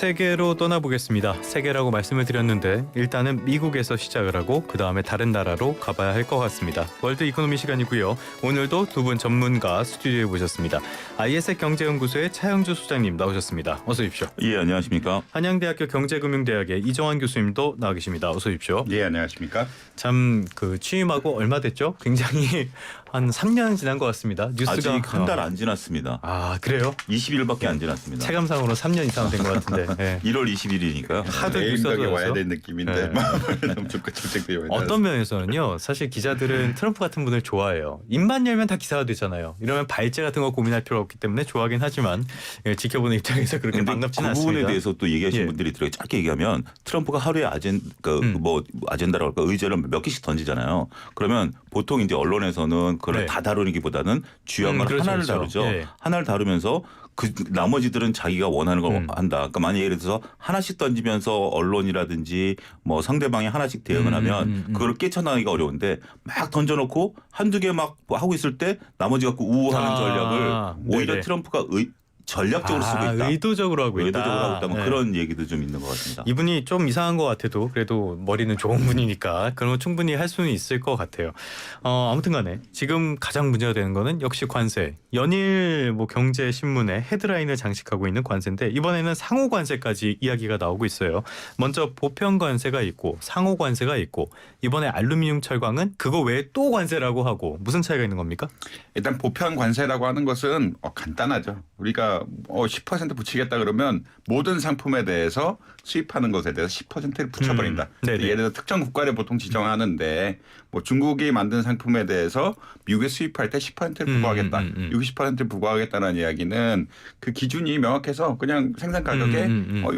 세계로 떠나보겠습니다. 세계라고 말씀을 드렸는데 일단은 미국에서 시작을 하고 그 다음에 다른 나라로 가봐야 할 것 같습니다. 월드 이코노미 시간이고요. 오늘도 두 분 전문가 스튜디오에 모셨습니다. IS의 경제연구소의 차영주 소장님 나오셨습니다. 어서 오십시오. 예, 안녕하십니까. 한양대학교 경제금융대학의 이정환 교수님도 나와 계십니다. 어서 오십시오. 예, 안녕하십니까. 참 취임하고 얼마 됐죠? 굉장히 한 3년 지난 것 같습니다. 뉴스가 아직 한 달 안 지났습니다. 아, 그래요? 20일밖에 안 지났습니다. 체감상으로 3년 이상 된 것 같은데. 네. 1월 20일이니까요. 하도 내일덕에 뉴스가 와야 나와서. 될 느낌인데 네. 마음을 너무 적극적으로 어떤 면에서는요. 사실 기자들은 트럼프 같은 분을 좋아해요. 입만 열면 다 기사가 되잖아요. 이러면 발제 같은 거 고민할 필요 없기 때문에 좋아하긴 하지만 지켜보는 입장에서 그렇게 반갑지는 그 부분에 않습니다. 대해서 또 얘기하시는 예. 분들이 들어요. 짧게 얘기하면 트럼프가 하루에 아젠다라고 할까 의제를 몇 개씩 던지잖아요. 그러면 보통 이제 언론에서는 그걸 네. 다 다루기보다는 주요한 걸 그렇죠, 하나를 그렇죠. 다루죠. 예. 하나를 다루면서 그 나머지들은 자기가 원하는 걸 한다. 그러니까 만약 예를 들어서 하나씩 던지면서 언론이라든지 뭐 상대방이 하나씩 대응을 하면 그걸 깨쳐나가기가 어려운데 막 던져놓고 한두 개 막 하고 있을 때 나머지 갖고 우호하는 전략을 오히려 네네. 트럼프가 전략적으로 쓰고 있다. 의도적으로 하고 있다. 의도적으로 하고 있다. 뭐 네. 그런 얘기도 좀 있는 것 같습니다. 이분이 좀 이상한 것 같아도 그래도 머리는 좋은 분이니까 그런 거 충분히 할 수는 있을 것 같아요. 아무튼 간에 지금 가장 문제가 되는 거는 역시 관세. 연일 경제신문에 헤드라인을 장식하고 있는 관세인데 이번에는 상호 관세까지 이야기가 나오고 있어요. 먼저 보편 관세가 있고 상호 관세가 있고 이번에 알루미늄 철광은 그거 외에 또 관세라고 하고 무슨 차이가 있는 겁니까? 일단 보편 관세라고 하는 것은 간단하죠. 우리가 10% 붙이겠다 그러면 모든 상품에 대해서 수입하는 것에 대해서 10%를 붙여버린다. 네네. 예를 들어 특정 국가를 보통 지정하는데 중국이 만든 상품에 대해서 미국에 수입할 때 10%를 부과하겠다. 60%를 부과하겠다는 이야기는 그 기준이 명확해서 그냥 생산 가격에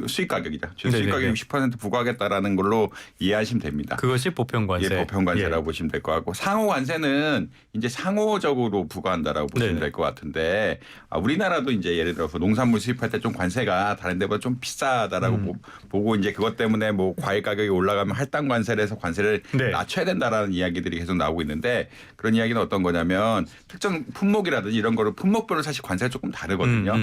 수입 가격이죠. 수입 가격 60% 부과하겠다라는 걸로 이해하시면 됩니다. 그것이 보편 관세. 예, 보편 관세라고 보시면 될 것 같고 상호 관세는 이제 상호적으로 부과한다라고 보시면 될 것 같은데 우리나라도 이제 예를 들어서 농산물 수입할 때 좀 관세가 다른 데보다 좀 비싸다라고 보고 이제 그것 때문에 과일 가격이 올라가면 할당 관세를 해서 관세를 낮춰야 된다라는 이야기들이 계속 나오고 있는데 그런 이야기는 어떤 거냐면 특정 품목이라든지 이런 거를 품목별로 사실 관세가 조금 다르거든요.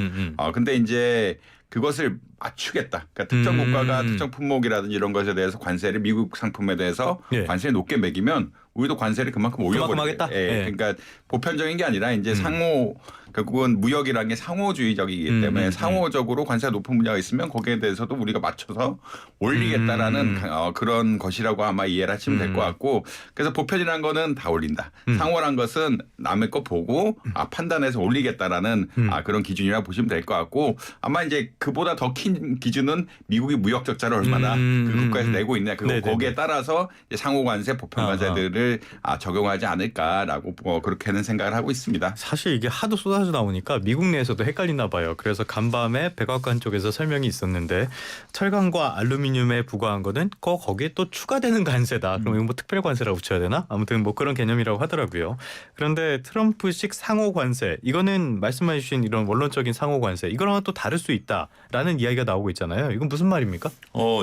근데 이제 그것을 맞추겠다. 그러니까 특정 국가가 특정 품목이라든지 이런 것에 대해서 관세를 미국 상품에 대해서 관세를 높게 매기면 우리도 관세를 그만큼 올려버리겠다. 그러니까 보편적인 게 아니라 이제 상호 결국은 무역이라는 게 상호주의적이기 때문에 상호적으로 관세가 높은 분야가 있으면 거기에 대해서도 우리가 맞춰서 올리겠다라는 그런 것이라고 아마 이해를 하시면 될 것 같고 그래서 보편이라는 거는 다 올린다. 상호란 것은 남의 거 보고 판단해서 올리겠다라는 그런 기준이라고 보시면 될 것 같고 아마 이제 그보다 더 큰 기준은 미국이 무역 적자를 얼마나 그 국가에서 내고 있냐. 거기에 따라서 이제 상호 관세, 보편 관세들을 적용하지 않을까라고 그렇게는 생각을 하고 있습니다. 사실 이게 하도 쏟아져 나오니까 미국 내에서도 헷갈리나 봐요. 그래서 간밤에 백악관 쪽에서 설명이 있었는데 철강과 알루미늄에 부과한 거는 거기에 또 추가되는 관세다. 그럼 이거 특별 관세라고 붙여야 되나? 아무튼 그런 개념이라고 하더라고요. 그런데 트럼프식 상호 관세 이거는 말씀해 주신 이런 원론적인 상호 관세 이거랑은 또 다를 수 있다라는 이야기가 나오고 있잖아요. 이건 무슨 말입니까?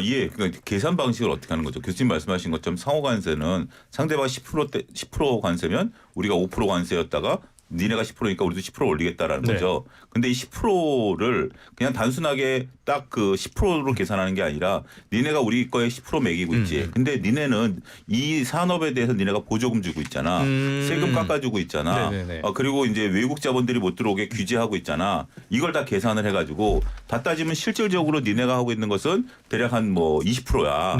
예. 그러니까 계산 방식을 어떻게 하는 거죠? 교수님 말씀하신 것처럼 상호 관세는 상대방 10% 관세면 우리가 5% 관세였다가 니네가 10%니까 우리도 10% 올리겠다라는 거죠. 근데 이 10%를 그냥 단순하게 딱 그 10%로 계산하는 게 아니라 니네가 우리 거에 10% 매기고 있지. 근데 니네는 이 산업에 대해서 니네가 보조금 주고 있잖아. 세금 깎아주고 있잖아. 그리고 이제 외국 자본들이 못 들어오게 규제하고 있잖아. 이걸 다 계산을 해가지고 다 따지면 실질적으로 니네가 하고 있는 것은 대략 한 20%야.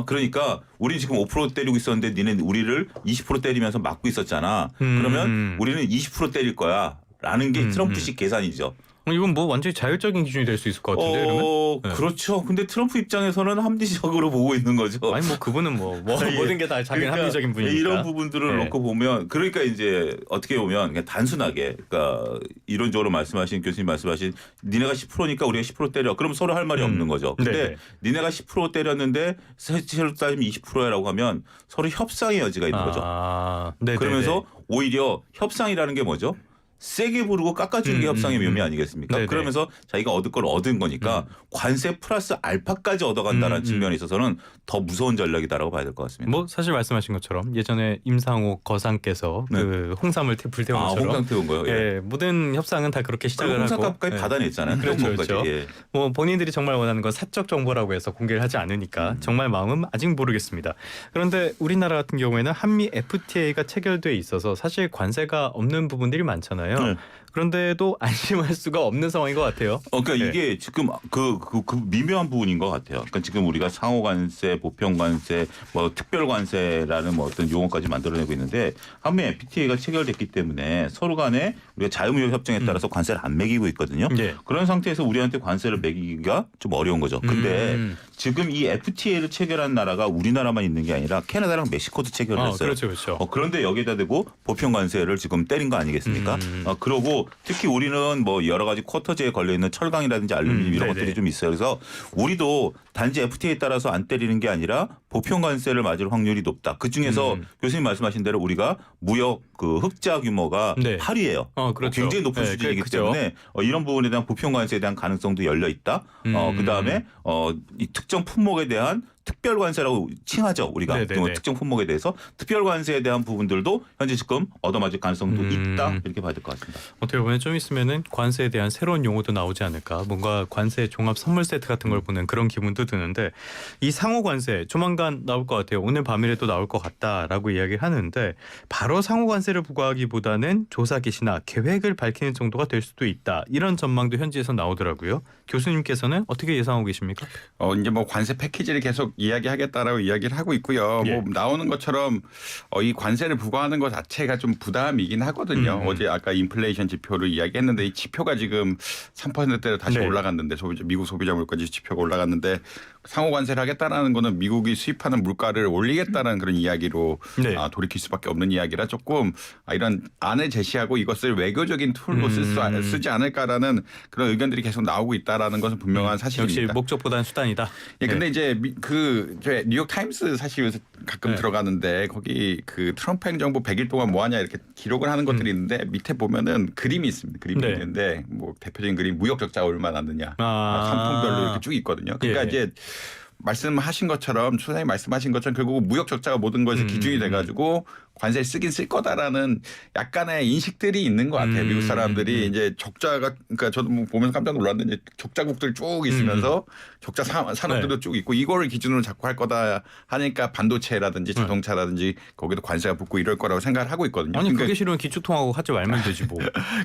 그러니까 우리 지금 5% 때리고 있었는데 니네 우리를 20% 때리면서 막고 있었잖아. 그러면 우리는 20% 때릴 거야. 라는 게 트럼프식 계산이죠. 이건 완전히 자율적인 기준이 될 수 있을 것 같은데 그러면? 그렇죠. 근데 트럼프 입장에서는 합리적으로 보고 있는 거죠. 아니 그분은 모든 게 다 자기는 합리적인 분이니까. 이런 부분들을 놓고 보면 그러니까 이제 어떻게 보면 그냥 단순하게 그러니까 이론적으로 말씀하신 교수님 말씀하신 니네가 10%니까 우리가 10% 때려. 그럼 서로 할 말이 없는 거죠. 근데 니네가 10% 때렸는데 실제로 따지면 20%라고 하면 서로 협상의 여지가 있는 거죠. 그러면서 오히려 협상이라는 게 뭐죠? 세게 부르고 깎아주는 게 협상의 묘미 아니겠습니까? 네네. 그러면서 자기가 얻을 걸 얻은 거니까 관세 플러스 알파까지 얻어간다는 측면에 있어서는 더 무서운 전략이다라고 봐야 될 것 같습니다. 뭐 사실 말씀하신 것처럼 예전에 임상옥 거상께서 네. 그 홍삼을 불태운 것처럼 홍상 태운 거요. 예. 예, 모든 협상은 다 그렇게 시작을 하고 홍상값까지 예. 받아냈잖아요. 그렇죠, 홍삼까지. 그렇죠. 예. 뭐 본인들이 정말 원하는 건 사적 정보라고 해서 공개를 하지 않으니까 정말 마음은 아직 모르겠습니다. 그런데 우리나라 같은 경우에는 한미 FTA가 체결돼 있어서 사실 관세가 없는 부분들이 많잖아요. 네. 그런데도 안심할 수가 없는 상황인 것 같아요. 그러니까 네. 이게 지금 그 미묘한 부분인 것 같아요. 그러니까 지금 우리가 상호관세, 보편관세, 뭐 특별관세라는 뭐 어떤 용어까지 만들어내고 있는데 한미 FTA가 체결됐기 때문에 서로 간에 우리가 자유무역 협정에 따라서 관세를 안 매기고 있거든요. 네. 그런 상태에서 우리한테 관세를 매기기가 좀 어려운 거죠. 근데 지금 이 FTA를 체결한 나라가 우리나라만 있는 게 아니라 캐나다랑 멕시코도 체결을 했어요. 그렇죠, 그렇죠. 그런데 여기에다 대고 보편관세를 지금 때린 거 아니겠습니까? 그러고 특히 우리는 뭐 여러 가지 쿼터제에 걸려 있는 철강이라든지 알루미늄 이런 네네. 것들이 좀 있어요. 그래서 우리도 단지 FTA에 따라서 안 때리는 게 아니라 보편관세를 맞을 확률이 높다. 그 중에서 교수님 말씀하신 대로 우리가 무역 그 흑자 규모가 네. 8위예요. 그렇죠. 굉장히 높은 네, 수준이기 그죠. 때문에 이런 부분에 대한 보편관세에 대한 가능성도 열려 있다. 그다음에 이 특정 품목에 대한 특별관세라고 칭하죠. 우리가 네네네. 특정 품목에 대해서 특별관세에 대한 부분들도 현재 지금 얻어맞을 가능성도 있다. 이렇게 봐야 될 것 같습니다. 어떻게 보면 좀 있으면은 관세에 대한 새로운 용어도 나오지 않을까. 뭔가 관세 종합 선물 세트 같은 걸 보는 그런 기분도 드는데 이 상호 관세 조만간 나올 것 같아요. 오늘 밤이라도 나올 것 같다라고 이야기를 하는데 바로 상호 관세를 부과하기보다는 조사 개시나 계획을 밝히는 정도가 될 수도 있다. 이런 전망도 현지에서 나오더라고요. 교수님께서는 어떻게 예상하고 계십니까? 이제 뭐 관세 패키지를 계속 이야기하겠다라고 이야기를 하고 있고요. 예. 뭐 나오는 것처럼 이 관세를 부과하는 것 자체가 좀 부담이긴 하거든요. 어제 아까 인플레이션 지표를 이야기했는데 이 지표가 지금 3%대로 다시 네. 올라갔는데 미국 소비자 물가지 지표가 올라갔는데 상호 관세를 하겠다라는 거는 미국이 수입하는 물가를 올리겠다는 그런 이야기로 네. 돌이킬 수밖에 없는 이야기라 조금 이런 안을 제시하고 이것을 외교적인 툴로 쓰지 않을까라는 그런 의견들이 계속 나오고 있다라는 것은 분명한 사실입니다. 역시 목적보다는 수단이다. 예, 근데 네. 이제 저 뉴욕 타임스 사실 요새 가끔 네. 들어가는데 거기 그 트럼프 행정부 100일 동안 뭐 하냐 이렇게 기록을 하는 것들이 있는데 밑에 보면은 그림이 있습니다. 그림이 네. 있는데 뭐 대표적인 그림 무역 적자가 얼마나 났느냐 아. 상품별로 이렇게 쭉 있거든요. 그러니까 예. 이제 말씀하신 것처럼 소장님 말씀하신 것처럼 결국 무역 적자가 모든 것이 기준이 돼가지고 관세를 쓰긴 쓸 거다라는 약간의 인식들이 있는 것 같아요. 미국 사람들이 이제 적자가 그러니까 저도 뭐 보면서 깜짝 놀랐는데 적자국들이 쭉 있으면서 적자 산업들도 네. 쭉 있고 이거를 기준으로 자꾸 할 거다 하니까 반도체라든지 자동차라든지 거기도 관세가 붙고 이럴 거라고 생각을 하고 있거든요. 아니 그러니까 그게 싫으면 기초통하고 하지 말면 되지 뭐.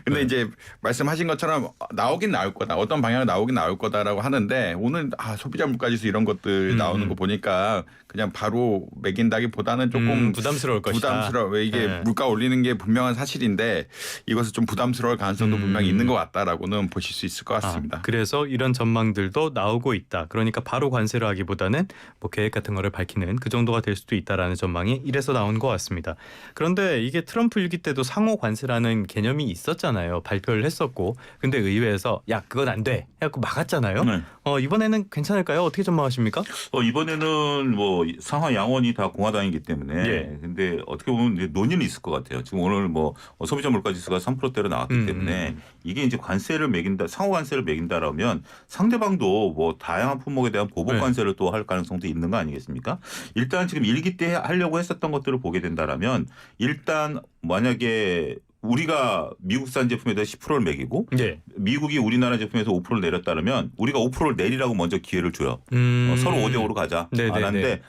근데 이제 말씀하신 것처럼 나오긴 나올 거다. 어떤 방향으로 나오긴 나올 거다라고 하는데 오늘 소비자 물가지수 이런 것들 나오는 거 보니까 그냥 바로 매긴다기보다는 조금 부담스러울 것이다. 왜 이게 네. 물가 올리는 게 분명한 사실인데 이것을 좀 부담스러울 가능성도 분명히 있는 것 같다라고는 보실 수 있을 것 같습니다. 그래서 이런 전망들도 나오고 있다. 그러니까 바로 관세를 하기보다는 뭐 계획 같은 거를 밝히는 그 정도가 될 수도 있다라는 전망이 이래서 나온 것 같습니다. 그런데 이게 트럼프 일기 때도 상호 관세라는 개념이 있었잖아요. 발표를 했었고. 근데 의회에서 야 그건 안 돼. 해갖고 막았잖아요. 네. 이번에는 괜찮을까요? 어떻게 전망하십니까? 이번에는 뭐 상하 양원이 다 공화당이기 때문에 예. 근데 어떻게 보면 이제 논의는 있을 것 같아요. 지금 오늘 뭐 소비자 물가 지수가 3%대로 나왔기 때문에 이게 이제 관세를 매긴다, 상호 관세를 매긴다라면 상대방도 뭐 다양한 품목에 대한 보복 관세를 또 할 가능성도 있는 거 아니겠습니까? 일단 지금 일기 때 하려고 했었던 것들을 보게 된다라면 일단 만약에 우리가 미국산 제품에 대해 10%를 매기고 네. 미국이 우리나라 제품에서 5%를 내렸다면 우리가 5%를 내리라고 먼저 기회를 줘요. 서로 5대5로 가자. 네네네. 안 하는데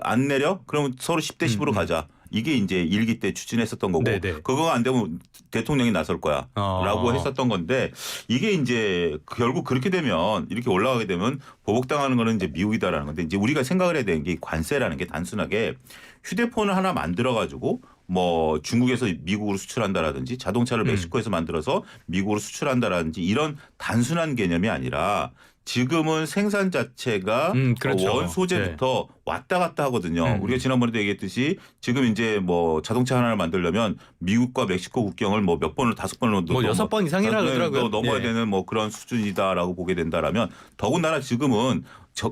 안 내려? 그러면 서로 10대 10으로 가자. 이게 이제 일기 때 추진했었던 거고 네네. 그거가 안 되면 대통령이 나설 거야 라고 했었던 건데 이게 이제 결국 그렇게 되면 이렇게 올라가게 되면 보복당하는 거는 이제 미국이다라는 건데 이제 우리가 생각을 해야 되는 게 관세라는 게 단순하게 휴대폰을 하나 만들어 가지고 뭐 중국에서 미국으로 수출한다라든지 자동차를 멕시코에서 만들어서 미국으로 수출한다라든지 이런 단순한 개념이 아니라 지금은 생산 자체가 그렇죠. 원 소재부터 왔다 갔다 하거든요. 우리가 지난번에도 얘기했듯이 지금 이제 뭐 자동차 하나를 만들려면 미국과 멕시코 국경을 뭐 몇 번을 5번을 뭐 6번 이상이라 그러더라고요. 넘어야 예. 되는 뭐 그런 수준이다라고 보게 된다라면 더군다나 지금은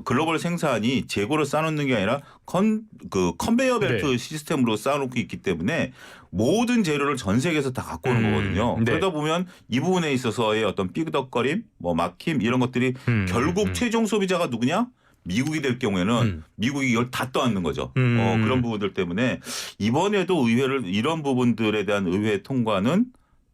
글로벌 생산이 재고를 쌓아놓는 게 아니라 컨베이어 벨트 네. 시스템으로 쌓아놓고 있기 때문에 모든 재료를 전 세계에서 다 갖고 오는 거거든요. 네. 그러다 보면 이 부분에 있어서의 어떤 삐그덕거림, 뭐 막힘 이런 것들이 결국 최종 소비자가 누구냐? 미국이 될 경우에는 미국이 이걸 다 떠안는 거죠. 그런 부분들 때문에 이번에도 의회를 이런 부분들에 대한 의회 통과는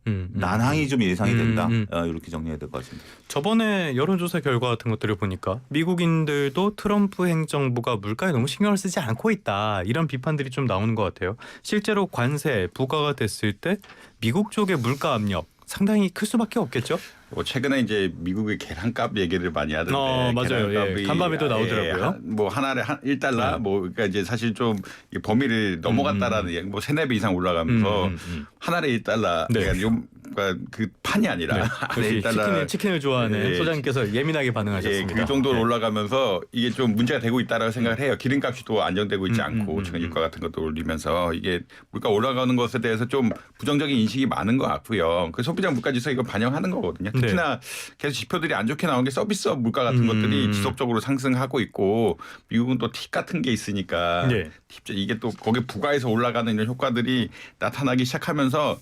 난항이 좀 예상이 된다. 이렇게 정리해야 될 것 같습니다. 저번에 여론조사 결과 같은 것들을 보니까 미국인들도 트럼프 행정부가 물가에 너무 신경을 쓰지 않고 있다. 이런 비판들이 좀 나오는 것 같아요. 실제로 관세 부과가 됐을 때 미국 쪽의 물가 압력 상당히 클 수밖에 없겠죠. 뭐 최근에 이제 미국의 계란값 얘기를 많이 하던데 맞아요. 계란값이 예. 간밤에도 나오더라고요. 뭐 하나에 1달러 뭐 그러니까 이제 사실 좀 범위를 넘어갔다라는 얘기, 뭐 3-4배 이상 올라가면서 하나에 1달러 네. 그러니까 그 판이 아니라 하나에 역시 1달러 치킨을 좋아하는 예, 소장님께서 예민하게 반응하셨습니다. 그 정도로 예. 올라가면서 이게 좀 문제가 되고 있다라고 생각을 해요. 기름값이 또 안정되고 있지 않고 전기가 같은 것도 올리면서 이게 물가 올라가는 것에 대해서 좀 부정적인 인식이 많은 것 같고요. 그 소비자 물가지수 이거 반영하는 거거든요. 특히나 계속 지표들이 안 좋게 나오는 게 서비스업 물가 같은 것들이 지속적으로 상승하고 있고 미국은 또 팁 같은 게 있으니까 네. 팁 이게 또 거기에 부과해서 올라가는 이런 효과들이 나타나기 시작하면서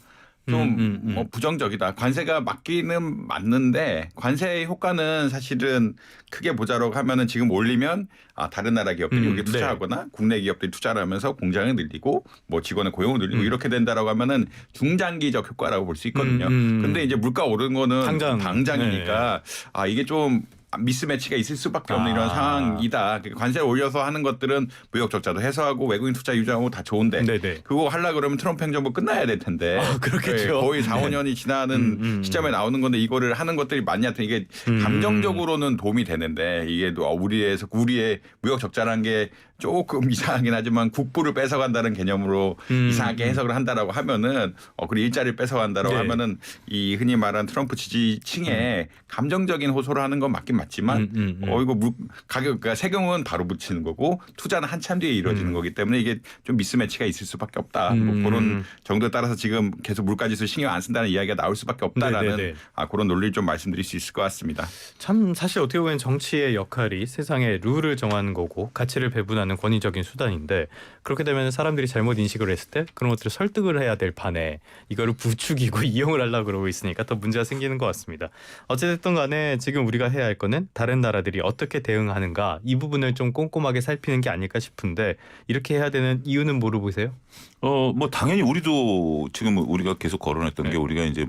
좀 뭐 부정적이다. 관세가 맞기는 맞는데 관세의 효과는 사실은 크게 보자라고 하면은 지금 올리면 다른 나라 기업들이 여기 투자하거나 국내 기업들이 투자를 하면서 공장을 늘리고 뭐 직원의 고용을 늘리고 이렇게 된다라고 하면은 중장기적 효과라고 볼 수 있거든요. 근데 이제 물가 오르는 거는 당장이니까 이게 좀 미스매치가 있을 수밖에 없는 이런 상황이다. 관세를 올려서 하는 것들은 무역 적자도 해소하고 외국인 투자 유지하고 다 좋은데 그거 하려고 그러면 트럼프 행정부 끝나야 될 텐데 그렇겠죠. 거의 4-5년이 지나는 시점에 나오는 건데 이거를 하는 것들이 맞냐. 이게 감정적으로는 도움이 되는데 이게 또 우리의 무역 적자라는 게 조금 이상하긴 하지만 국부를 뺏어간다는 개념으로 이상하게 해석을 한다라고 하면은 그리고 일자리를 뺏어간다라고 하면은 이 흔히 말하는 트럼프 지지층에 감정적인 호소를 하는 건 맞긴 맞지만 이거 가격 그러니까 세금은 바로 붙이는 거고 투자는 한참 뒤에 이루어지는 거기 때문에 이게 좀 미스매치가 있을 수밖에 없다. 뭐 그런 정도에 따라서 지금 계속 물가지수 신경 안 쓴다는 이야기가 나올 수밖에 없다라는 그런 논리를 좀 말씀드릴 수 있을 것 같습니다. 참 사실 어떻게 보면 정치의 역할이 세상의 룰을 정하는 거고 가치를 배분하는 권위적인 수단인데 그렇게 되면 사람들이 잘못 인식을 했을 때 그런 것들을 설득을 해야 될 판에 이거를 부추기고 이용을 하려고 그러고 있으니까 더 문제가 생기는 것 같습니다. 어쨌든 간에 지금 우리가 해야 할 거는 다른 나라들이 어떻게 대응하는가 이 부분을 좀 꼼꼼하게 살피는 게 아닐까 싶은데 이렇게 해야 되는 이유는 뭐로 보세요? 뭐 당연히 우리도 지금 우리가 계속 거론했던 게 우리가 이제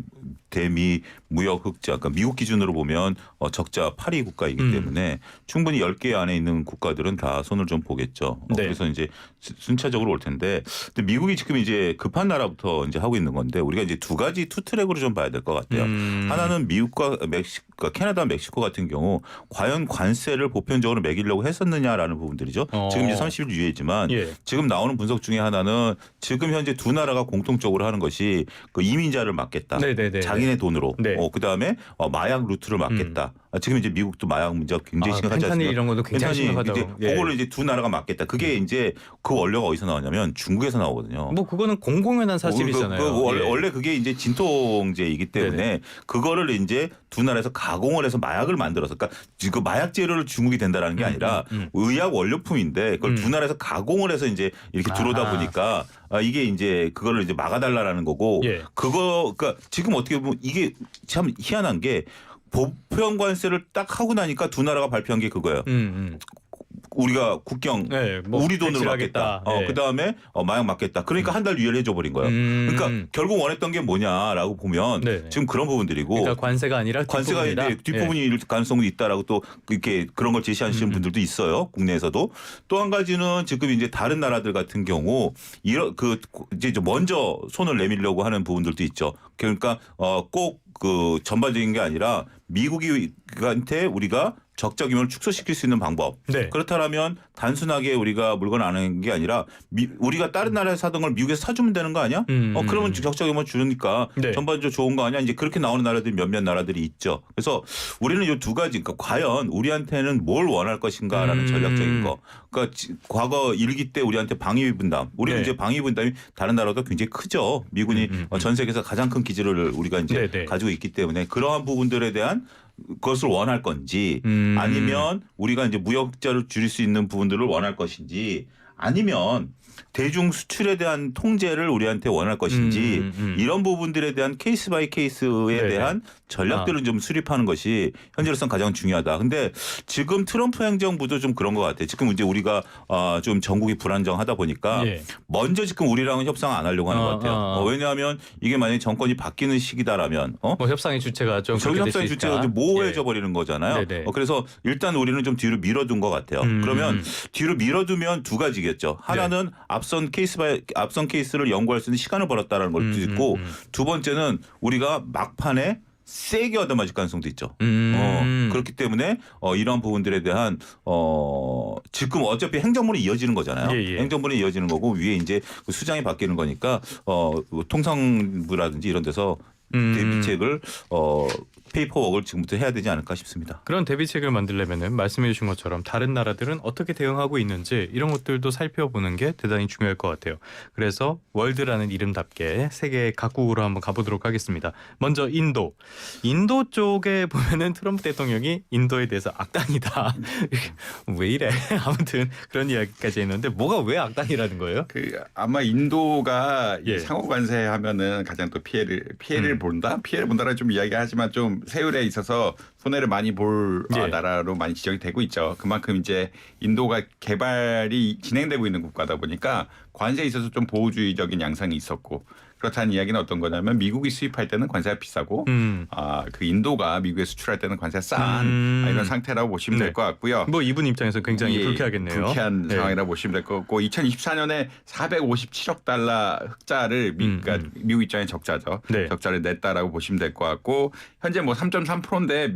대미 무역 흑자, 그러니까 미국 기준으로 보면 적자 8위 국가이기 때문에 충분히 10개 안에 있는 국가들은 다 손을 좀 보겠죠. 그래서 이제 순차적으로 올 텐데, 근데 미국이 지금 이제 급한 나라부터 이제 하고 있는 건데 우리가 이제 두 트랙으로 좀 봐야 될 것 같아요. 하나는 미국과 캐나다, 멕시코 같은 경우 과연 관세를 보편적으로 매기려고 했었느냐라는 부분들이죠. 지금 이제 30일 유예지만 지금 나오는 분석 중에 하나는 지금 현재 두 나라가 공통적으로 하는 것이 그 이민자를 막겠다. 자기네 돈으로. 그다음에 마약 루트를 막겠다. 지금 이제 미국도 마약 문제가 굉장히 심각하지 않습니까? 이런 것도 굉장히 심각하다고. 이제 그거를 이제 두 나라가 막겠다. 그게 이제 그 원료가 어디서 나오냐면 중국에서 나오거든요. 뭐 그거는 공공연한 사실이잖아요. 원래 그게 이제 진통제이기 때문에 그거를 이제 두 나라에서 가공을 해서 마약을 만들어서 그러니까 그 마약 재료를 중국이 된다라는 게 아니라 의약 원료품인데 그걸 두 나라에서 가공을 해서 이제 이렇게 들어오다 보니까 이게 이제 그거를 이제 막아달라는 거고 그러니까 지금 어떻게 보면 이게 참 희한한 게 보편 관세를 딱 하고 나니까 두 나라가 발표한 게 그거예요. 우리가 국경 우리 돈으로 막겠다. 그다음에 마약 막겠다. 그러니까 한 달 유예를 해줘 버린 거예요. 그러니까 결국 원했던 게 뭐냐라고 보면 지금 그런 부분들이고 그러니까 관세가 아니라 관세가 이제 뒷부분일 가능성도 있다라고 또 이렇게 그런 걸 제시하시는 분들도 있어요. 국내에서도. 또 한 가지는 지금 이제 다른 나라들 같은 경우 이제 먼저 손을 내밀려고 하는 부분들도 있죠. 그러니까 꼭 그 전반적인 게 아니라 미국이 미국한테 우리가 적자 규모를 축소시킬 수 있는 방법. 네. 그렇다면 단순하게 우리가 물건을 안 하는 게 아니라 우리가 다른 나라에서 사던 걸 미국에서 사주면 되는 거 아니야? 그러면 적자 규모 줄으니까 네. 전반적으로 좋은 거 아니야? 이제 그렇게 나오는 나라들이 몇몇 나라들이 있죠. 그래서 우리는 이 두 가지, 그러니까 과연 우리한테는 뭘 원할 것인가라는 전략적인 거. 그러니까 과거 1기 때 우리한테 방위 분담. 우리는 네. 이제 방위 분담이 다른 나라도 굉장히 크죠. 미군이 전 세계에서 가장 큰 기지를 우리가 이제 네. 가지고 있기 때문에 그러한 부분들에 대한 그것을 원할 건지 아니면 우리가 이제 무역자를 줄일 수 있는 부분들을 원할 것인지 아니면 대중 수출에 대한 통제를 우리한테 원할 것인지 이런 부분들에 대한 케이스 바이 케이스에 네네. 대한 전략들을 좀 수립하는 것이 현재로서는 가장 중요하다. 근데 지금 트럼프 행정부도 좀 그런 것 같아요. 지금 이제 우리가 좀 전국이 불안정하다 보니까 예. 먼저 지금 우리랑은 협상 안 하려고 하는 것 같아요. 왜냐하면 이게 만약에 정권이 바뀌는 시기다라면 뭐 협상의 주체가 좀 저희 그렇게 협상의 될수 있다. 주체가 좀 모호해져 버리는 거잖아요. 네네. 그래서 일단 우리는 좀 뒤로 밀어둔 것 같아요. 그러면 뒤로 밀어두면 두 가지겠죠. 하나는 앞선 케이스를 연구할 수 있는 시간을 벌었다는 걸 있고 두 번째는 우리가 막판에 세게 얻어맞을 가능성도 있죠. 그렇기 때문에 이러한 부분들에 대한 지금 어차피 행정부는 이어지는 거잖아요. 예. 행정부는 이어지는 거고 위에 이제 수장이 바뀌는 거니까 통상부라든지 이런 데서 대비책을 페이퍼워크를 지금부터 해야 되지 않을까 싶습니다. 그런 대비책을 만들려면은 말씀해 주신 것처럼 다른 나라들은 어떻게 대응하고 있는지 이런 것들도 살펴보는 게 대단히 중요할 것 같아요. 그래서 월드라는 이름답게 세계 각국으로 한번 가보도록 하겠습니다. 먼저 인도. 인도 쪽에 보면은 트럼프 대통령이 인도에 대해서 악당이다. 왜 이래? 아무튼 그런 이야기까지 했는데 뭐가 왜 악당이라는 거예요? 아마 인도가 예. 상호 관세하면은 가장 또 피해를 본다라는 좀 이야기하지만 좀 세율에 있어서 손해를 많이 볼 예. 나라로 많이 지적이 되고 있죠. 그만큼 이제 인도가 개발이 진행되고 있는 국가다 보니까 관세에 있어서 좀 보호주의적인 양상이 있었고 그렇다는 이야기는 어떤 거냐면 미국이 수입할 때는 관세가 비싸고 그 인도가 미국에 수출할 때는 관세가 싼 이런 상태라고 보시면 네. 될 것 같고요. 뭐 이분 입장에서 굉장히 예, 불쾌하겠네요. 불쾌한 네. 상황이라고 보시면 될 것 같고 2024년에 457억 달러 흑자를 그러니까 미국 입장에 적자죠. 네. 적자를 냈다라고 보시면 될 것 같고 현재 뭐 3.3%인데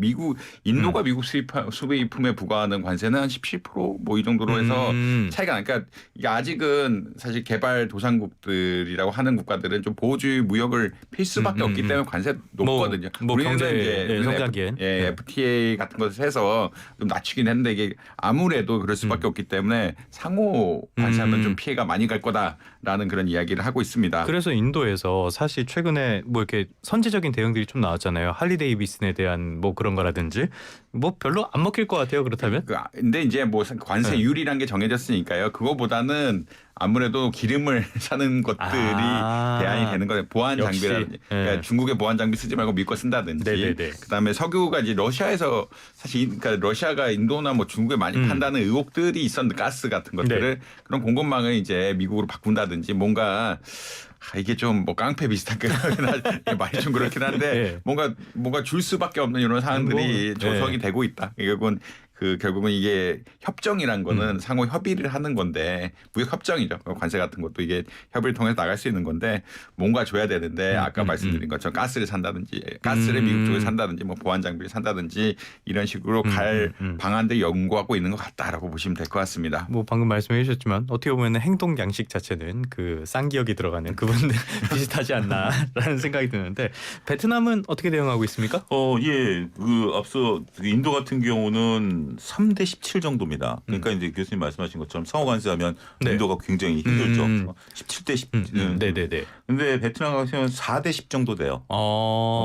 인도가 미국 수입품에 부과하는 관세는 한 17%뭐 이 정도로 해서 차이가 나니까 그러니까 이게 아직은 사실 개발 도상국들이라고 하는 국가들은 좀 보호주의 무역을 필 수밖에 없기 때문에 관세 높거든요. 뭐 우리는 경제 이제 성장기엔 FTA 같은 것을 해서 좀 낮추긴 했는데 이게 아무래도 그럴 수밖에 없기 때문에 상호 관세하면 좀 피해가 많이 갈 거다라는 그런 이야기를 하고 있습니다. 그래서 인도에서 사실 최근에 뭐 이렇게 선제적인 대응들이 좀 나왔잖아요. 할리 데이비슨에 대한 뭐 그런 거라든지 뭐 별로 안 먹힐 것 같아요. 그렇다면? 근데 이제 뭐 관세율이란 게 정해졌으니까요. 그거보다는 아무래도 기름을 사는 것들이 대안이 되는 거예요. 보안 역시. 장비라든지 그러니까 중국의 보안 장비 쓰지 말고 미국 거 쓴다든지 네네네. 그다음에 석유가 이제 러시아에서 사실 그러니까 러시아가 인도나 뭐 중국에 많이 판다는 의혹들이 있었는데 가스 같은 것들을 그런 공급망을 이제 미국으로 바꾼다든지 뭔가 이게 좀 뭐 깡패 비슷한 그 말이 좀 그렇긴 한데 뭔가 줄 수밖에 없는 이런 상황들이 조성이 되고 있다. 결국은 이게 협정이란 거는 상호 협의를 하는 건데 무역 협정이죠. 관세 같은 것도 이게 협의를 통해서 나갈 수 있는 건데 뭔가 줘야 되는데 아까 말씀드린 것처럼 가스를 산다든지 가스를 미국 쪽에 산다든지 뭐 보안 장비를 산다든지 이런 식으로 갈 방안들 연구하고 있는 것 같다라고 보시면 될 것 같습니다. 뭐 방금 말씀해 주셨지만 어떻게 보면 행동 양식 자체는 그 쌍기역이 들어가는 그분들 비슷하지 않나라는 생각이 드는데 베트남은 어떻게 대응하고 있습니까? 예. 앞서 인도 같은 경우는 3대 17 정도입니다. 그러니까 이제 교수님 말씀하신 것처럼 상호 관세하면 네. 인도가 굉장히 힘들죠. 17대 10. 네네네. 근데 베트남 같은 경우는 4대 10 정도 돼요.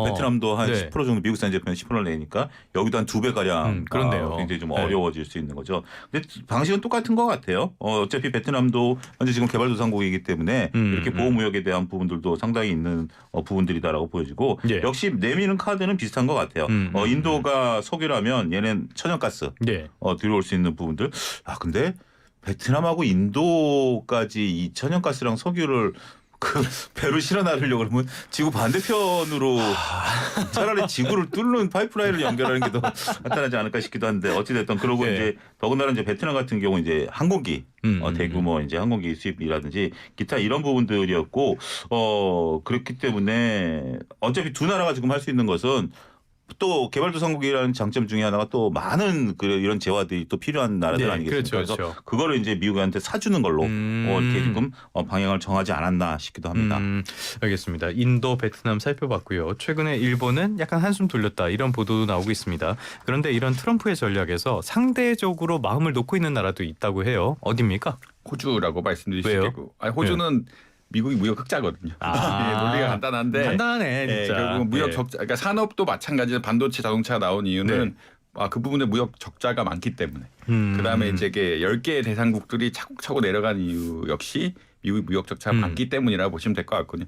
베트남도 한 10% 정도 미국산 제품에 10%를 내니까 여기도 한 2배 가량 그런데요. 굉장히 좀 어려워질 수 있는 거죠. 근데 방식은 똑같은 것 같아요. 어차피 베트남도 현재 지금 개발도상국이기 때문에 이렇게 보호무역에 대한 부분들도 상당히 있는 부분들이다라고 보여지고 역시 내미는 카드는 비슷한 것 같아요. 인도가 석유라면 얘는 천연가스 들어올 수 있는 부분들. 근데 베트남하고 인도까지 이 천연가스랑 석유를 배로 실어 나르려고 그러면 지구 반대편으로 차라리 지구를 뚫는 파이프라인을 연결하는 게 더 나타나지 않을까 싶기도 한데 어찌됐든 그러고 이제 더군다나 이제 베트남 같은 경우 이제 항공기 대규모 이제 항공기 수입이라든지 기타 이런 부분들이었고 그렇기 때문에 어차피 두 나라가 지금 할 수 있는 것은 또 개발도상국이라는 장점 중에 하나가 또 많은 이런 재화들이 또 필요한 나라들 네, 아니겠습니까? 그렇죠, 그래서 그렇죠. 그거를 이제 미국한테 사주는 걸로 이렇게 지금 방향을 정하지 않았나 싶기도 합니다. 알겠습니다. 인도, 베트남 살펴봤고요. 최근에 일본은 약간 한숨 돌렸다 이런 보도도 나오고 있습니다. 그런데 이런 트럼프의 전략에서 상대적으로 마음을 놓고 있는 나라도 있다고 해요. 어디입니까? 호주라고 말씀드릴 수 왜요? 있겠고, 호주는 미국이 무역 흑자거든요. 예, 논리가 간단한데 간단하네 진짜. 결국 무역 네. 적자, 그러니까 산업도 마찬가지로 반도체, 자동차가 나온 이유는 그 부분에 무역 적자가 많기 때문에. 그다음에 이제 이게 10개의 대상국들이 차곡차곡 내려간 이유 역시 미국이 무역 적자가 많기 때문이라고 보시면 될 것 같거든요.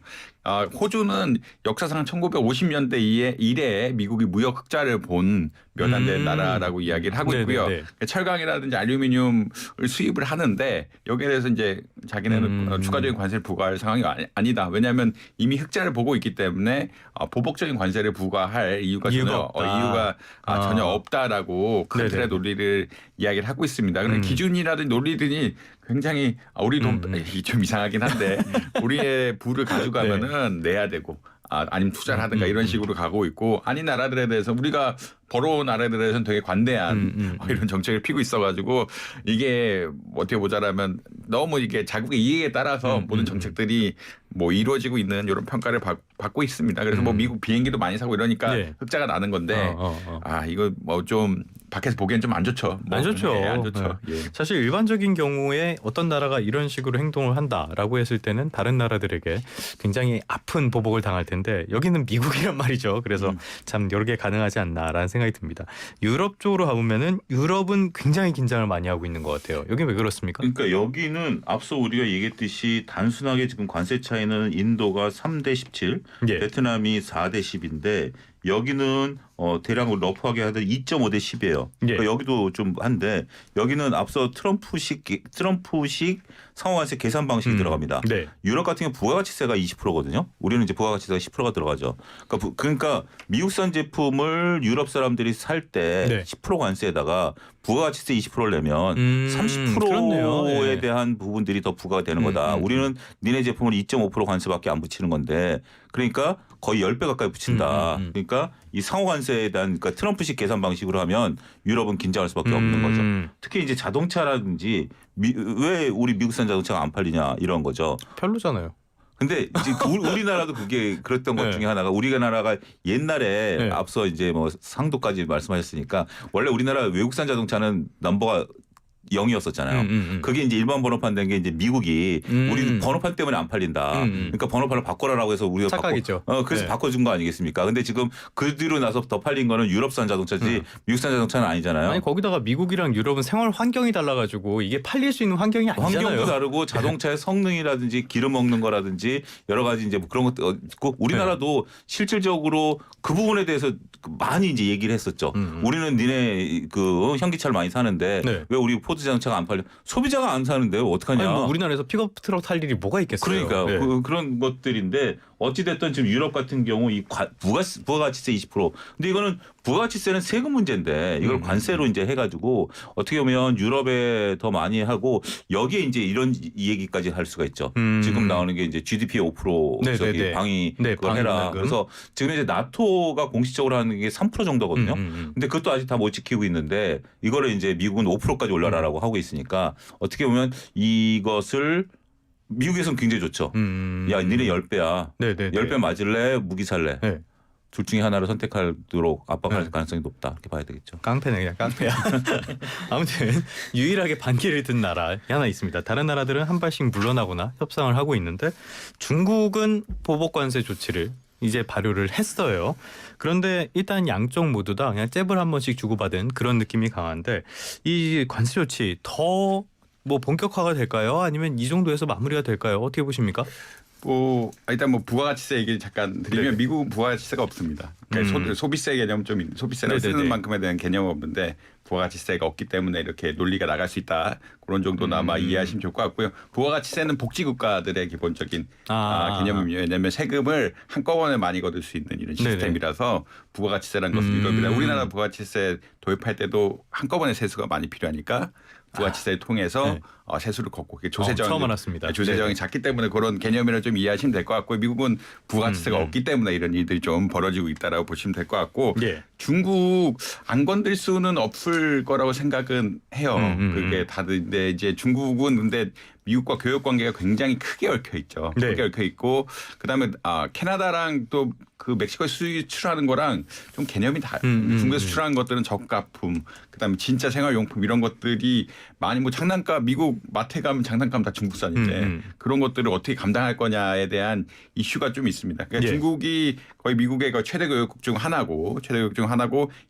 호주는 역사상 1950년대 이래 미국이 무역 흑자를 본 몇 안 되는 나라라고 이야기를 하고 있고요. 네네네. 철강이라든지 알루미늄을 수입을 하는데 여기에 대해서 이제 자기네는 추가적인 관세를 부과할 상황이 아니다. 왜냐하면 이미 흑자를 보고 있기 때문에 보복적인 관세를 부과할 이유가 전혀 없다라고 큰 틀의 논리를 이야기를 하고 있습니다. 그런데 기준이라든지 논리들이 굉장히 우리 돈 좀 이상하긴 한데 우리의 부를 가져가면은 내야 되고 아니면 투자를 하든가 이런 식으로 가고 있고 아닌 나라들에 대해서 우리가 벌어온 나라들에 대해서는 되게 관대한 이런 정책을 피고 있어가지고 이게 어떻게 보자라면 너무 이게 자국의 이익에 따라서 모든 정책들이 뭐 이루어지고 있는 이런 평가를 받고 있습니다. 그래서 뭐 미국 비행기도 많이 사고 이러니까 흑자가 나는 건데 이거 뭐 좀 밖에서 보기엔 좀 안 좋죠. 안 좋죠. 안 좋죠. 네. 예. 사실 일반적인 경우에 어떤 나라가 이런 식으로 행동을 한다라고 했을 때는 다른 나라들에게 굉장히 아픈 보복을 당할 텐데 여기는 미국이란 말이죠. 그래서 참 여러 개 가능하지 않나라는 생각이 듭니다. 유럽 쪽으로 가보면은 유럽은 굉장히 긴장을 많이 하고 있는 것 같아요. 여기 왜 그렇습니까? 그러니까 여기는 앞서 우리가 얘기했듯이 단순하게 지금 관세 차이는 인도가 3대 17, 예. 베트남이 4대 10인데 여기는 대략 러프하게 하던 2.5대 10이에요. 그러니까 예. 여기도 좀 한데 여기는 앞서 트럼프식 상호관세 계산 방식이 들어갑니다. 네. 유럽 같은 경우 부가가치세가 20%거든요. 우리는 이제 부가가치세가 10%가 들어가죠. 그러니까 미국산 제품을 유럽 사람들이 살 때 네. 10% 관세에다가 부가가치세 20%를 내면 30%에 그렇네요. 예. 대한 부분들이 더 부과가 되는 거다. 우리는 니네 제품을 2.5% 관세밖에 안 붙이는 건데 그러니까 거의 10배 가까이 붙인다. 그러니까 이 상호관세에 대한 그러니까 트럼프식 계산 방식으로 하면 유럽은 긴장할 수밖에 없는 거죠. 특히 이제 자동차라든지 왜 우리 미국산 자동차가 안 팔리냐 이런 거죠. 별로잖아요. 근데 이제 우리나라도 그게 그랬던 것 네. 중에 하나가 우리나라가 옛날에 네. 앞서 이제 뭐 상도까지 말씀하셨으니까 원래 우리나라 외국산 자동차는 넘버가 0이었었잖아요. 그게 이제 일반 번호판 된 게 이제 미국이 우리 번호판 때문에 안 팔린다. 그러니까 번호판을 바꿔라라고 해서 우리가 착각이죠. 그래서 네. 바꿔준 거 아니겠습니까? 근데 지금 그 뒤로 나서 더 팔린 거는 유럽산 자동차지 미국산 자동차는 아니잖아요. 아니 거기다가 미국이랑 유럽은 생활 환경이 달라가지고 이게 팔릴 수 있는 환경이 아니잖아요. 환경도 다르고 자동차의 성능이라든지 기름 먹는 거라든지 여러 가지 이제 뭐 그런 것도 있고 우리나라도 실질적으로 그 부분에 대해서 많이 이제 얘기를 했었죠. 우리는 니네 그 현기차를 많이 사는데 네. 왜 우리 포드 자동차가 안 팔려? 소비자가 안 사는데 어떡하냐? 아니 뭐 우리나라에서 픽업 트럭 탈 일이 뭐가 있겠어요. 그러니까 네. 그런 것들인데 어찌됐든 지금 유럽 같은 경우 이 부가가치세 20%. 근데 이거는 부가가치세는 세금 문제인데 이걸 관세로 이제 해가지고 어떻게 보면 유럽에 더 많이 하고 여기에 이제 이런 이 얘기까지 할 수가 있죠. 지금 나오는 게 이제 GDP의 5% 네, 저기 네, 네. 방위 네, 그걸 방위 해라. 분담금. 그래서 지금 이제 나토가 공식적으로 하는 게 3% 정도거든요. 근데 그것도 아직 다 못 지키고 있는데 이거를 이제 미국은 5%까지 올라라라고 하고 있으니까 어떻게 보면 이것을 미국에서는 굉장히 좋죠. 야, 니네 10배야. 네네. 10배 맞을래? 무기 살래? 네. 둘 중에 하나를 선택하도록 압박할 가능성이 높다. 이렇게 봐야 되겠죠. 깡패네 그냥 깡패야. 아무튼 유일하게 반기를 든 나라 하나 있습니다. 다른 나라들은 한 발씩 물러나거나 협상을 하고 있는데 중국은 보복관세 조치를 이제 발효를 했어요. 그런데 일단 양쪽 모두 다 그냥 잽을 한 번씩 주고받은 그런 느낌이 강한데 이 관세 조치 더 뭐 본격화가 될까요? 아니면 이 정도에서 마무리가 될까요? 어떻게 보십니까? 일단 뭐 부가가치세 얘기를 잠깐 드리면 네네. 미국은 부가가치세가 없습니다. 그러니까 소비세 개념 좀 소비세를 네네네. 쓰는 만큼에 대한 개념은 없는데 부가가치세가 없기 때문에 이렇게 논리가 나갈 수 있다. 그런 정도는 아마 이해하시면 좋을 것 같고요. 부가가치세는 복지국가들의 기본적인 개념이에요. 왜냐하면 세금을 한꺼번에 많이 거둘 수 있는 이런 시스템이라서 부가가치세라는 것은 유럽이다. 우리나라 부가가치세 도입할 때도 한꺼번에 세수가 많이 필요하니까 부가가치세를 통해서 세수를 걷고 그게 조세정 처음 알았습니다. 조세정이 작기 때문에 그런 개념이라 좀 이해하시면 될 것 같고 미국은 부가가치세가 없기 때문에 이런 일들이 좀 벌어지고 있다라고 보시면 될 것 같고 예. 중국 안 건들 수는 없을 거라고 생각은 해요. 그게 다들 근데 이제 중국은 근데 미국과 교역 관계가 굉장히 크게 얽혀 있죠. 네. 크게 얽혀 있고 그다음에 캐나다랑 또 그 멕시코에 수출하는 거랑 좀 개념이 중국에 수출하는 것들은 저가품, 그다음에 진짜 생활용품 이런 것들이 많이 뭐 장난감 미국 마트에 가면 장난감 다 중국산인데 그런 것들을 어떻게 감당할 거냐에 대한 이슈가 좀 있습니다. 그러니까 예. 중국이 거의 미국의 최대 교역국 중 하나고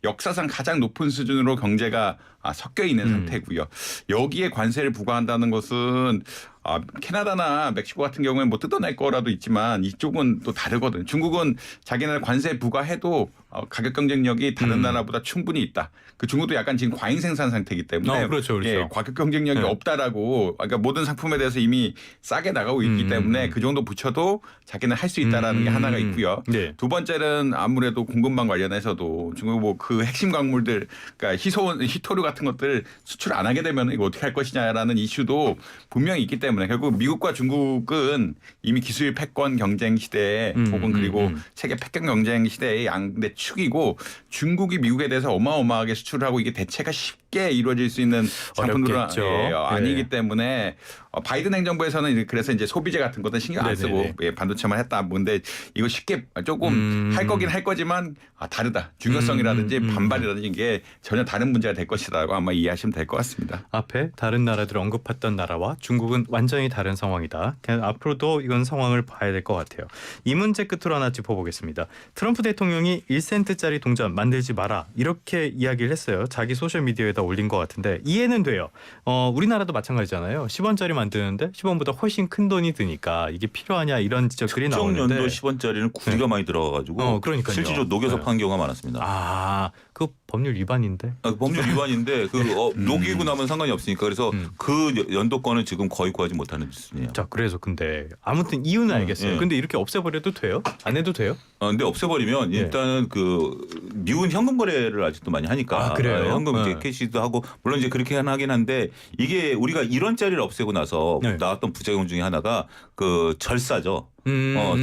역사상 가장 높은 수준으로 경제가 섞여 있는 상태고요. 여기에 관세를 부과한다는 것은 캐나다나 멕시코 같은 경우에는 뭐 뜯어낼 거라도 있지만 이쪽은 또 다르거든요. 중국은 자기네 관세 부과해도 가격 경쟁력이 다른 나라보다 충분히 있다. 그 중국도 약간 지금 과잉 생산 상태이기 때문에 그렇죠. 예, 가격 경쟁력이 네. 없다라고 그러니까 모든 상품에 대해서 이미 싸게 나가고 있기 때문에 그 정도 붙여도 자기는 할 수 있다라는 게 하나가 있고요. 네. 두 번째는 아무래도 공급망 관련해서도 중국 뭐 그 핵심 광물들 그러니까 희토류 같은 것들 수출 안 하게 되면 이거 어떻게 할 것이냐라는 이슈도 분명히 있기 때문에 결국 미국과 중국은 이미 기술 패권 경쟁 시대에 혹은 그리고 세계 패권 경쟁 시대의 양대 축이고 중국이 미국에 대해서 어마어마하게 수출을 하고 이게 대체가 쉽게 이루어질 수 있는 상품들은 아니기 때문에 바이든 행정부에서는 그래서 이제 소비재 같은 것은 신경 안 쓰고 반도체만 했다. 근데 이거 쉽게 조금 할 거긴 할 거지만 다르다. 중요성이라든지 반발이라든지 이게 전혀 다른 문제가 될 것이라고 아마 이해하시면 될 것 같습니다. 앞에 다른 나라들을 언급했던 나라와 중국은 완전히 다른 상황이다. 그냥 앞으로도 이건 상황을 봐야 될 것 같아요. 이 문제 끝으로 하나 짚어보겠습니다. 트럼프 대통령이 1센트짜리 동전 만들지 마라 이렇게 이야기를 했어요. 자기 소셜미디어에다 올린 것 같은데 이해는 돼요. 우리나라도 마찬가지잖아요. 10원짜리 만드는데 10원보다 훨씬 큰 돈이 드니까 이게 필요하냐 이런 지적들이 나오는데 특정 연도 10원짜리는 구리가 많이 들어가가지고 그러니까요. 실질적으로 녹여서 판 경우가 많았습니다. 그 법률 위반인데? 법률 위반인데 녹이고 나면 상관이 없으니까 그래서 그 연도권은 지금 거의 구하지 못하는 수준이에요. 자, 그래서 근데 아무튼 이유는 알겠어요. 예. 근데 이렇게 없애버려도 돼요? 안 해도 돼요? 근데 없애버리면 일단은 미국은 현금 거래를 아직도 많이 하니까 그래요? 현금 이제 캐시도 하고 물론 이제 그렇게 하긴 한데 이게 우리가 1원짜리를 없애고 나서 나왔던 부작용 중에 하나가 그 절사죠.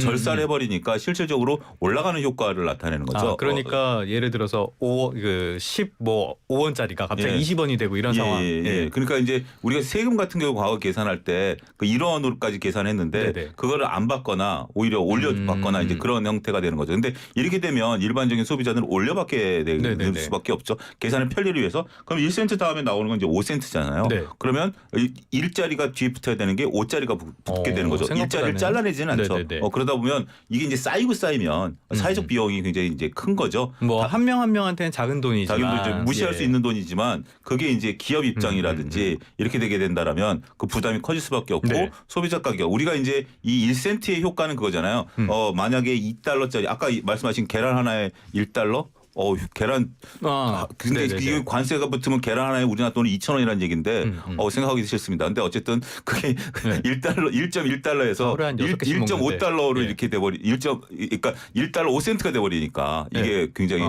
절사를 해버리니까 실질적으로 올라가는 효과를 나타내는 거죠. 그러니까 예를 들어서 5원짜리가 갑자기 20원이 되고 이런 상황. 그러니까 이제 우리가 세금 같은 경우 과거 계산할 때 그 1원으로까지 계산했는데 그거를 안 받거나 오히려 올려 받거나 이제 그런 형태가 되는 거죠. 근데 이렇게 되면 일반적인 소비자들은 올려받게 될 수밖에 없죠. 계산을 편리를 위해서. 그럼 1센트 다음에 나오는 건 이제 5센트잖아요. 그러면 1짜리가 뒤에 붙어야 되는 게 5짜리가 붙게 되는 거죠. 1짜리를 잘라내지는 않죠. 그러다 보면 이게 이제 쌓이면 사회적 비용이 굉장히 이제 큰 거죠. 뭐 한 명 한 명한테는 작은 돈이지만 작은 돈 무시할 수 있는 돈이지만 그게 이제 기업 입장이라든지 이렇게 되게 된다라면 그 부담이 커질 수밖에 없고 소비자 가격 우리가 이제 이 1센트의 효과는 그거잖아요. 만약에 2달러짜리 아까 말씀하신 계란 하나에 1달러 계란. 근데 이게 관세가 붙으면 계란 하나에 우리나라 돈이 2,000원이라는 얘기인데 생각하기 싫습니다. 근데 어쨌든 그게 1.1달러에서 1.5달러로 이렇게 그러니까 1달러 5센트가 돼버리니까 이게 굉장히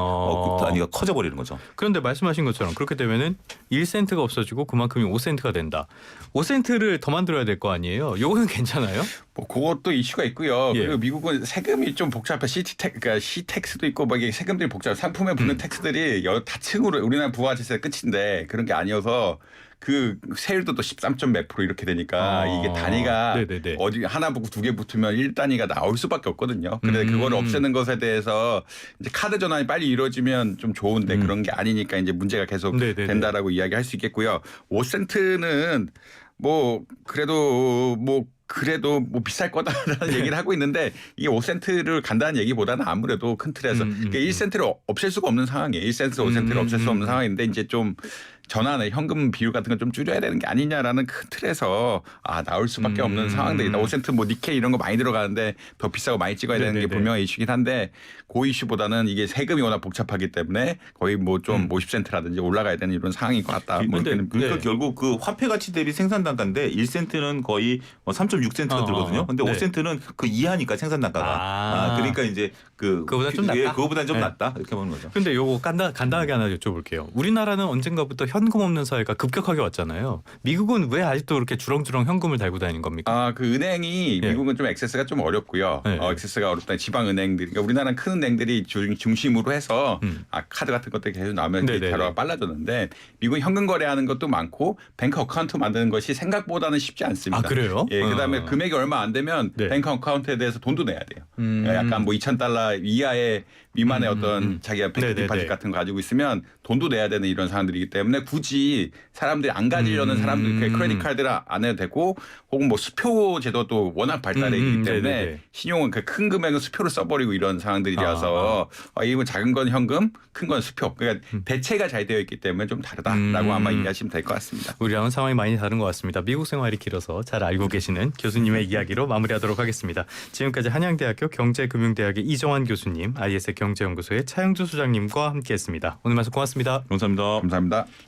단위가 커져버리는 거죠. 그런데 말씀하신 것처럼 그렇게 되면은 1센트가 없어지고 그만큼이 5센트가 된다. 5센트를 더 만들어야 될 거 아니에요? 요거는 괜찮아요? 뭐 그것도 이슈가 있고요. 그리고 미국은 세금이 좀 복잡해. 그러니까 시텍스도 있고 뭐 이게 세금들이 복잡해. 상품에 붙는 텍스들이 다층으로 우리나라 부가가치세 끝인데 그런 게 아니어서 그 세율도 또 13점 몇 프로 이렇게 되니까 이게 단위가 어디 하나 붙고 두 개 붙으면 1단위가 나올 수밖에 없거든요. 그래서 그걸 없애는 것에 대해서 이제 카드 전환이 빨리 이루어지면 좀 좋은데 그런 게 아니니까 이제 문제가 계속 된다라고 이야기할 수 있겠고요. 5센트는 그래도 비쌀 거다라는 얘기를 하고 있는데 이게 5센트를 간다는 얘기보다는 아무래도 큰 틀에서 그러니까 1센트를 없앨 수가 없는 상황이에요. 1센트, 5센트를 없앨 수 없는 상황인데 이제 좀 전환의 현금 비율 같은 걸 좀 줄여야 되는 게 아니냐라는 큰 틀에서 나올 수밖에 없는 상황들이다. 5센트 뭐 니켈 이런 거 많이 들어가는데 더 비싸고 많이 찍어야 되는 게 분명히 이슈긴 한데 그 이슈보다는 이게 세금이 워낙 복잡하기 때문에 거의 뭐 좀 50센트라든지 올라가야 되는 이런 상황인 것 같다. 그러니까 결국 그 화폐 가치 대비 생산 단가인데 1센트는 거의 3.6센트가 들거든요. 근데 5센트는 그 이하니까 생산 단가가. 그러니까 이제 그거보다 좀 낫다. 그거보다 좀 낫다. 이렇게 보는 거죠. 근데 요거 간단하게 하나 여쭤볼게요. 우리나라는 언젠가부터 현금 없는 사회가 급격하게 왔잖아요. 미국은 왜 아직도 그렇게 주렁주렁 현금을 달고 다니는 겁니까? 그 은행이 예. 미국은 좀 액세스가 좀 어렵고요. 예. 액세스가 어렵다. 지방 은행들, 그러니까 우리나라는 큰 은행들이 중심으로 해서 음. 카드 같은 것들이 계속 나오면 네네네. 대화가 빨라졌는데 미국은 현금 거래하는 것도 많고 뱅크 어카운트 만드는 것이 생각보다는 쉽지 않습니다. 아, 그래요? 예, 그다음에 금액이 얼마 안 되면 네. 뱅크 어카운트에 대해서 돈도 내야 돼요. 약간 뭐 $2,000 이하의 미만의 어떤 자기가 뱅크 네네네. 디파짓 같은 거 가지고 있으면 돈도 내야 되는 이런 상황들이기 때문에 굳이 사람들이 안 가지려는 사람들 크레딧 카드를 안 해도 되고 혹은 뭐 수표 제도도 워낙 발달해 있기 때문에 네네네. 신용은 그 큰 금액은 수표를 써버리고 이런 상황들이라서 이건 작은 건 현금, 큰 건 수표. 그러니까 대체가 잘 되어 있기 때문에 좀 다르다라고 아마 이해하시면 될 것 같습니다. 우리랑은 상황이 많이 다른 것 같습니다. 미국 생활이 길어서 잘 알고 계시는 교수님의 이야기로 마무리하도록 하겠습니다. 지금까지 한양대학교 경제금융대학의 이정환 교수님, IS 경제연구소의 차영주 소장님과 함께했습니다. 오늘 말씀 고맙습니다. 감사합니다. 감사합니다.